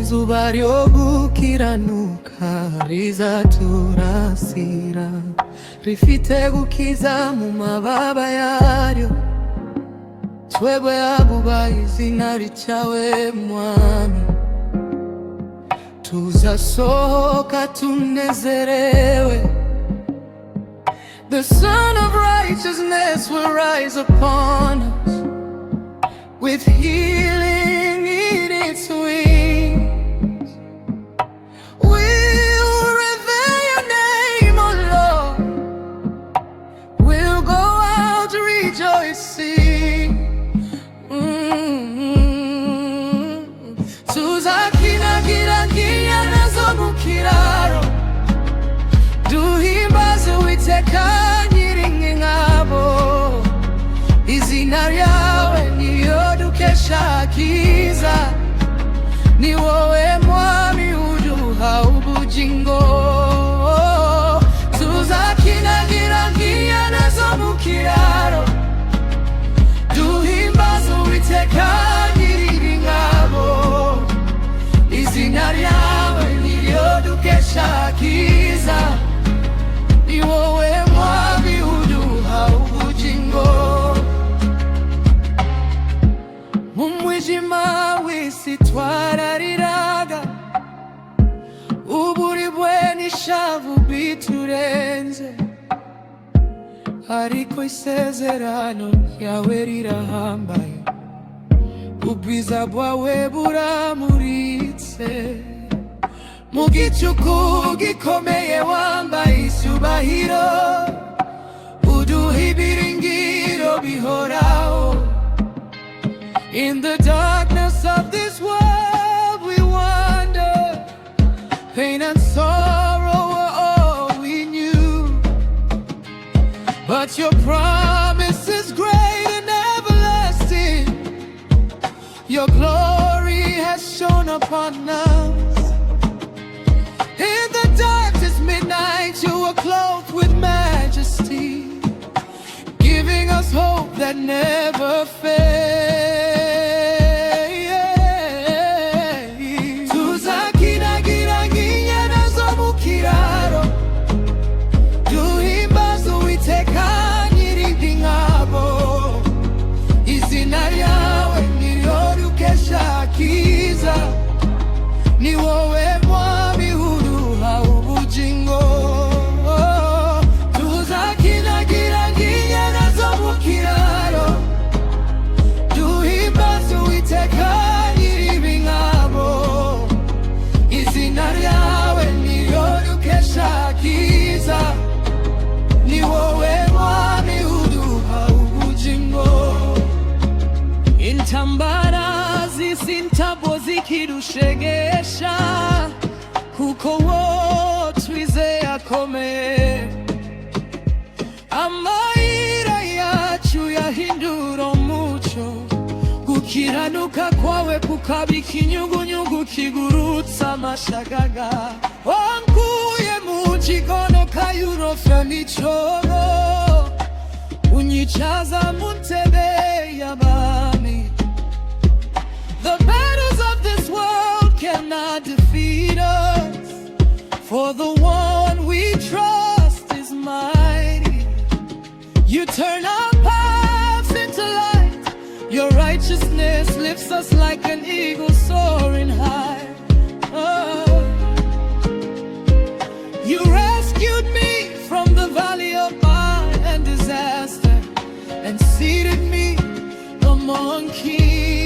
izuba ryo gukiranuka rizaturasira, rifite gukiza mu mababa yaryo. Twebwe abubaha izina ryawe Mwami, tuzasohoka tunezerewe. The Son of Righteousness will rise upon us with healing in its wings. We'll reveal your name, O Lord. We'll go out rejoicing. Tuzacyinagira nazo mu kiraro, duhimbaze Uwiteka Nyiringabo. Izina ryawe niryo dukesha kiza, ni wowe Mwami uduha ubugingo. Tuzacyinagira nazo mu kiraro, duhimbaze Uwiteka Nyiringabo. Izina ryawe niryo dukesha kiza, ni wowe Mwami uduha ubugingo. Mu mwijima w'isi twarariraga, uburibwe n'ishavu biturenze, ariko isezerano ryawe rirahambaye, ubwiza bwawe buramuritse. Mu gicuku gikomeye wambaye icyubahiro, uduha ibyiringiro bihoraho. In the darkness of this world we wander, pain and sorrow were all we knew, but your promise is great and everlasting. Your glory has shone upon us. In the darkest midnight you were clothed with majesty, giving us hope that never fades. Tuzacyinagira nazo mu kiraro, duhimbaze Uwiteka Nyiringabo. Izina ryawe niryo dukesha kiza, ni wowe Mwami uduha ubugingo. Tuzacyinagira nazo mu kiraro, duhimbaze Uwiteka Nyiringabo. Izina ryawe niryo dukesha kiza, ni wowe Mwami uduha ubugingo. Intambara z'isi ntabwo zikidushegesha, kuko wo twizeye akomeye. Amayira yacu yahindura umucyo, gukiranuka kwawe kukaba ikinyugunyugu kigurutsa amashagaga. Wankuye mu kigono kayurofya n'icobo, unyicaza mu ntebe y'abami. The battles of this world cannot defeat us, for the one we trust is mighty. You turn our paths into light, your righteousness lifts us like an eagle soaring high. Oh. You rescued me from the valley of mire and disaster, and seated me among kings.